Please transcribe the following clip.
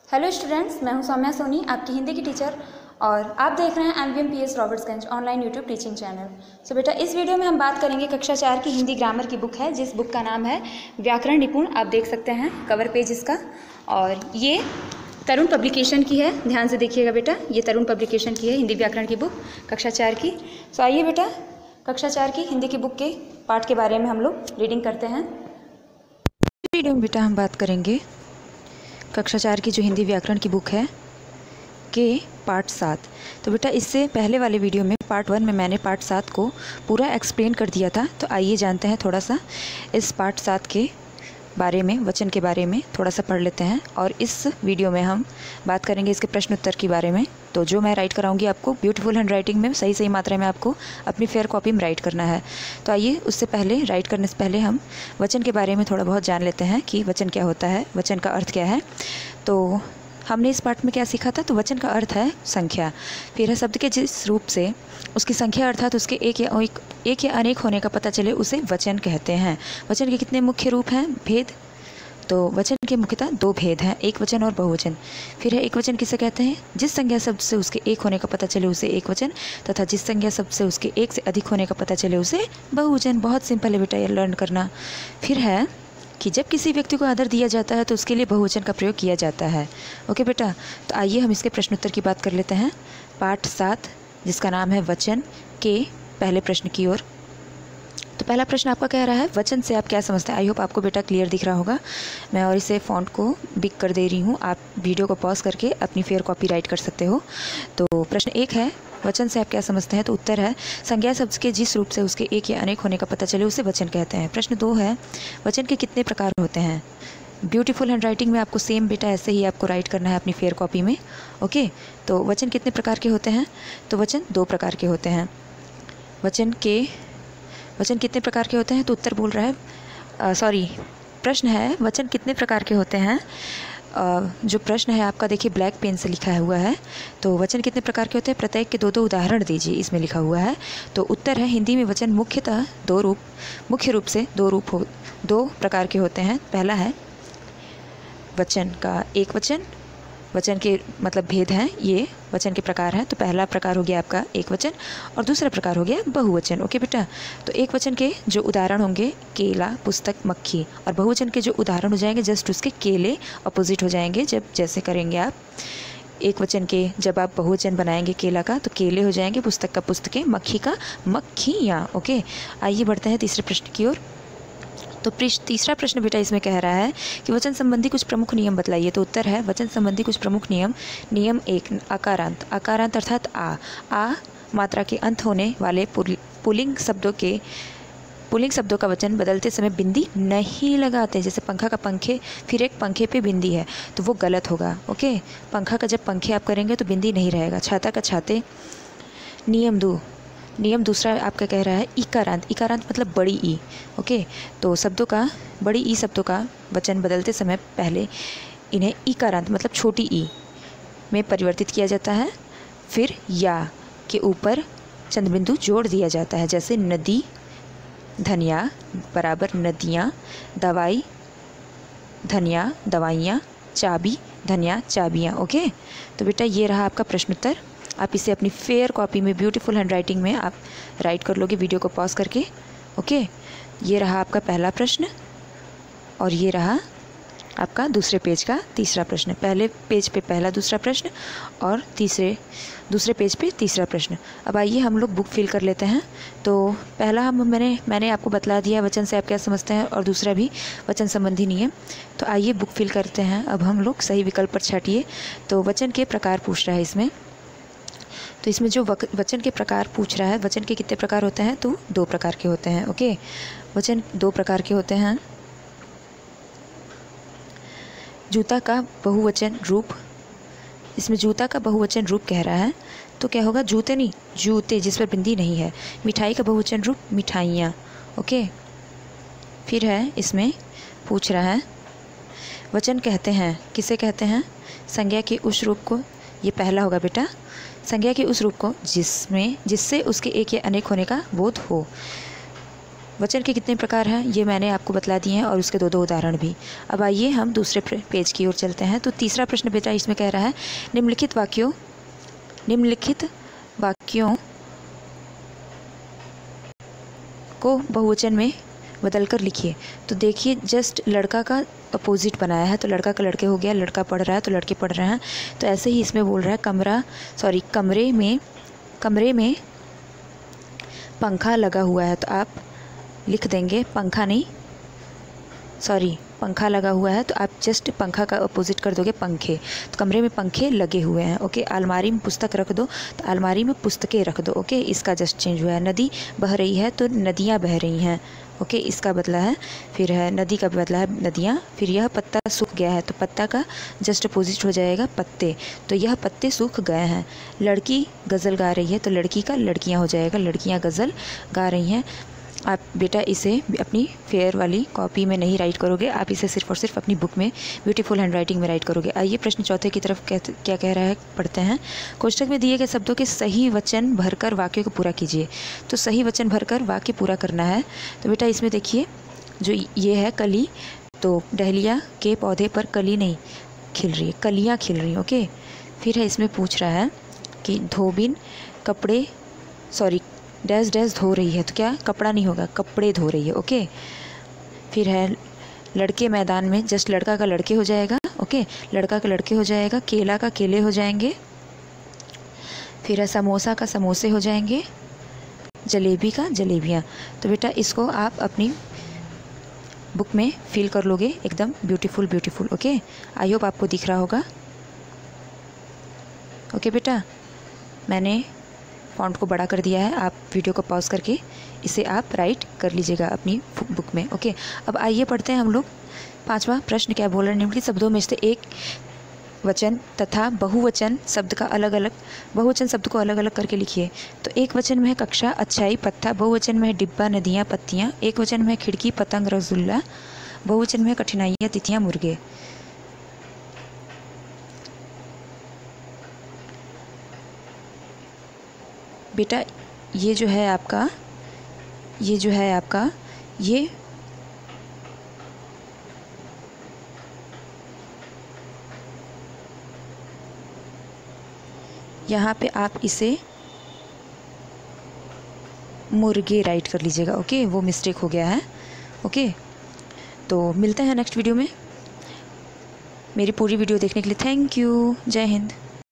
Hello students, मैं हूं सौम्या सोनी, आपकी हिंदी की टीचर, और आप देख रहे हैं MVMPS Robertsganj online YouTube teaching channel. So बेटा, इस वीडियो में हम बात करेंगे कक्षा 4 की हिंदी ग्रामर की बुक है, जिस बुक का नाम है व्याकरण निपुण। आप देख सकते हैं कवर पेज इसका, और ये तरुण पब्लिकेशन की है। ध्यान से देखिएगा बेटा, ये तरुण पब्लिकेशन की है हिंदी व्याकरण की बुक कक्षा 4 की। सो आइए बेटा, कक्षा 4 की हिंदी की बुक के पाठ के बारे में हम लोग रीडिंग करते हैं। वीडियो में बेटा हम बात करेंगे कक्षा 4 की जो हिंदी व्याकरण की बुक है के पार्ट 7। तो बेटा, इससे पहले वाले वीडियो में पार्ट 1 में मैंने पार्ट 7 को पूरा एक्सप्लेन कर दिया था। तो आइए जानते हैं थोड़ा सा इस पार्ट 7 के बारे में, वचन के बारे में थोड़ा सा पढ़ लेते हैं। और इस वीडियो में हम बात करेंगे इसके प्रश्न उत्तर के बारे में। तो जो मैं राइट कराऊंगी आपको ब्यूटीफुल हैंडराइटिंग में, सही सही मात्रा में आपको अपनी फेयर कॉपी में राइट करना है। तो आइए, उससे पहले, राइट करने से पहले हम वचन के बारे में थोड़ा बहुत जान लेते हैं कि वचन क्या होता है, वचन का अर्थ क्या है। तो हमने इस पाठ में क्या सीखा था? तो वचन का अर्थ है संख्या। फिर है शब्द के जिस रूप से उसकी संख्या अर्थात उसके एक या अनेक होने का पता चले उसे वचन कहते हैं। वचन के कितने मुख्य रूप हैं? भेद। तो वचन के मुख्यतः 2 भेद हैं, एक वचन और बहुवचन। फिर है एक वचन किसे कहते हैं? जिस संज्ञा शब्द से उसके एक होने का पता चले उसे एक वचन, तथा जिस संज्ञा शब्द से उसके एक से अधिक होने का पता चले उसे बहुवचन। बहुत सिंपल है बेटा, ये लर्न करना। फिर है कि जब किसी व्यक्ति को आदर दिया जाता है तो उसके लिए बहुवचन का प्रयोग किया जाता है। ओके बेटा, तो आइए हम इसके प्रश्न उत्तर की बात कर लेते हैं। पाठ 7 जिसका नाम है वचन के पहले प्रश्न की ओर। तो पहला प्रश्न आपका कह रहा है, वचन से आप क्या समझते हैं? आई होप आपको बेटा क्लियर दिख रहा होगा। मैं और इसे फ़ॉन्ट को बिग कर दे रही हूँ, आप वीडियो को पॉज करके अपनी फेयर कॉपी राइट कर सकते हो। तो प्रश्न 1 है, वचन से आप क्या समझते हैं? तो उत्तर है संज्ञा शब्द के जिस रूप से उसके एक या अनेक होने का पता चले उसे वचन कहते हैं। प्रश्न 2 है, वचन के कितने प्रकार होते हैं? ब्यूटीफुल हैंडराइटिंग में आपको सेम बेटा ऐसे ही आपको राइट करना है अपनी फेयर कॉपी में। ओके, तो वचन कितने प्रकार के होते हैं? तो वचन 2 प्रकार के होते हैं। वचन कितने प्रकार के होते हैं? तो उत्तर बोल रहा है, प्रश्न है वचन कितने प्रकार के होते हैं। जो प्रश्न है आपका देखिए ब्लैक पेन से लिखा हुआ है। तो वचन कितने प्रकार के होते हैं? प्रत्येक के 2 उदाहरण दीजिए, इसमें लिखा हुआ है। तो उत्तर है हिंदी में वचन मुख्य रूप से 2 प्रकार के होते हैं। पहला है वचन का एक वचन, वचन के मतलब भेद हैं, ये वचन के प्रकार हैं। तो पहला प्रकार हो गया आपका एक वचन, और दूसरा प्रकार हो गया बहुवचन। ओके बेटा, तो एक वचन के जो उदाहरण होंगे केला, पुस्तक, मक्खी, और बहुवचन के जो उदाहरण हो जाएंगे जस्ट उसके केले अपोजिट हो जाएंगे। जैसे करेंगे आप एक वचन के, जब आप बहुवचन बनाएंगे केला का तो केले हो जाएंगे, पुस्तक का पुस्तकें, मक्खी का मक्खियाँ। ओके, आइए बढ़ते हैं तीसरे प्रश्न की ओर। तो तीसरा प्रश्न बेटा इसमें कह रहा है कि वचन संबंधी कुछ प्रमुख नियम बताइए। तो उत्तर है वचन संबंधी कुछ प्रमुख नियम। नियम 1, आकारांत अर्थात आ मात्रा के अंत होने वाले पुल्लिंग शब्दों का वचन बदलते समय बिंदी नहीं लगाते। जैसे पंखा का पंखे, फिर एक पंखे पे बिंदी है तो वो गलत होगा। ओके, पंखा का जब पंखे आप करेंगे तो बिंदी नहीं रहेगा। छाता का छाते। नियम दूसरा आपका कह रहा है इकारांत मतलब बड़ी ई। ओके, तो बड़ी ई शब्दों का वचन बदलते समय पहले इन्हें इकारांत मतलब छोटी ई में परिवर्तित किया जाता है। फिर या के ऊपर चंद्रबिंदु जोड़ दिया जाता है। जैसे नदी धनिया बराबर नदियाँ, दवाई धनिया दवाइयाँ, चाबी धनिया चाबियाँ। ओके, तो बेटा ये रहा आपका प्रश्न उत्तर। आप इसे अपनी फेयर कॉपी में ब्यूटीफुल हैंडराइटिंग में आप राइट कर लोगे वीडियो को पॉज करके। ओके, ये रहा आपका पहला प्रश्न, और ये रहा आपका दूसरे पेज का तीसरा प्रश्न। पहले पेज पे पहला दूसरा प्रश्न, और दूसरे पेज पे तीसरा प्रश्न। अब आइए हम लोग बुक फिल कर लेते हैं। तो पहला मैंने आपको बतला दिया वचन से आप क्या समझते हैं, और दूसरा भी वचन संबंधी नियम। तो आइए बुक फिल करते हैं। अब हम लोग सही विकल्प पर छाटिए। तो वचन के प्रकार पूछ रहा है इसमें। तो इसमें जो वचन के प्रकार पूछ रहा है, वचन के कितने प्रकार होते हैं? तो 2 प्रकार के होते हैं। ओके, वचन 2 प्रकार के होते हैं। जूता का बहुवचन रूप, इसमें जूता का बहुवचन रूप कह रहा है तो क्या होगा? जूते नहीं, जूते जिस पर बिंदी नहीं है। मिठाई का बहुवचन रूप मिठाइयाँ। ओके, फिर है इसमें पूछ रहा है वचन कहते हैं किसे कहते हैं? संज्ञा के उस रूप को, ये पहला होगा बेटा, संज्ञा के उस रूप को जिससे उसके एक या अनेक होने का बोध हो। वचन के कितने प्रकार हैं ये मैंने आपको बतला दिए हैं और उसके दो उदाहरण भी। अब आइए हम दूसरे पेज की ओर चलते हैं। तो तीसरा प्रश्न बेटा इसमें कह रहा है निम्नलिखित वाक्यों को बहुवचन में बदलकर लिखिए। तो देखिए जस्ट लड़का का अपोजिट बनाया है, तो लड़का का लड़के हो गया, लड़का पढ़ रहा है तो लड़के पढ़ रहे हैं। तो ऐसे ही इसमें बोल रहा है कमरे में पंखा लगा हुआ है, तो आप लिख देंगे पंखा लगा हुआ है, तो आप जस्ट पंखा का अपोजिट कर दोगे पंखे। तो कमरे में पंखे लगे हुए हैं। ओके, अलमारी में पुस्तक रख दो तो अलमारी में पुस्तकें रख दो। ओके, इसका जस्ट चेंज हुआ है। नदी बह रही है तो नदियाँ बह रही हैं। ओके, इसका बदला है। फिर है नदी का बदला है नदियाँ। फिर यह पत्ता सूख गया है तो पत्ता का जस्ट अपोजिट हो जाएगा पत्ते, तो यह पत्ते सूख गए हैं। लड़की गज़ल गा रही है तो लड़की का लड़कियाँ हो जाएगा, लड़कियाँ गज़ल गा रही हैं। आप बेटा इसे अपनी फेयर वाली कॉपी में नहीं राइट करोगे, आप इसे सिर्फ और सिर्फ अपनी बुक में ब्यूटीफुल हैंडराइटिंग में राइट करोगे। आइए प्रश्न चौथे की तरफ क्या कह रहा है पढ़ते हैं। कोष्ठक में दिए गए शब्दों के सही वचन भरकर वाक्य को पूरा कीजिए। तो सही वचन भरकर वाक्य पूरा करना है। तो बेटा इसमें देखिए जो ये है कली, तो डहलिया के पौधे पर कली नहीं खिल रही है, कलियाँ खिल रही हैं। ओके, फिर है इसमें पूछ रहा है कि धोबिन कपड़े डैश डैश धो रही है, तो क्या कपड़ा नहीं होगा, कपड़े धो रही है। ओके, फिर है लड़के मैदान में, जस्ट लड़का का लड़के हो जाएगा। ओके, लड़का का लड़के हो जाएगा, केला का केले हो जाएंगे। फिर है समोसा का समोसे हो जाएंगे, जलेबी का जलेबियाँ। तो बेटा इसको आप अपनी बुक में फिल कर लोगे एकदम ब्यूटीफुल। ओके, आई होप आपको दिख रहा होगा। ओके बेटा, मैंने फॉन्ट को बड़ा कर दिया है, आप वीडियो को पॉज करके इसे आप राइट कर लीजिएगा अपनी बुक में। ओके, अब आइए पढ़ते हैं हम लोग पांचवा प्रश्न क्या बोल रहे हैं। निम्नलिखित शब्दों में से एक वचन तथा बहुवचन शब्द को अलग अलग करके लिखिए। तो एक वचन में है कक्षा, अच्छाई, पत्ता। बहुवचन में है डिब्बा, नदियाँ, पत्तियाँ। एक वचन में है खिड़की, पतंग, रसगुल्ला। बहुवचन में है कठिनाइयाँ, तिथियाँ, मुर्गे। बेटा ये जो है आपका ये यहाँ पे आप इसे मुर्गे राइट कर लीजिएगा। ओके, वो मिस्टेक हो गया है। ओके, तो मिलते हैं नेक्स्ट वीडियो में। मेरी पूरी वीडियो देखने के लिए थैंक यू। जय हिंद।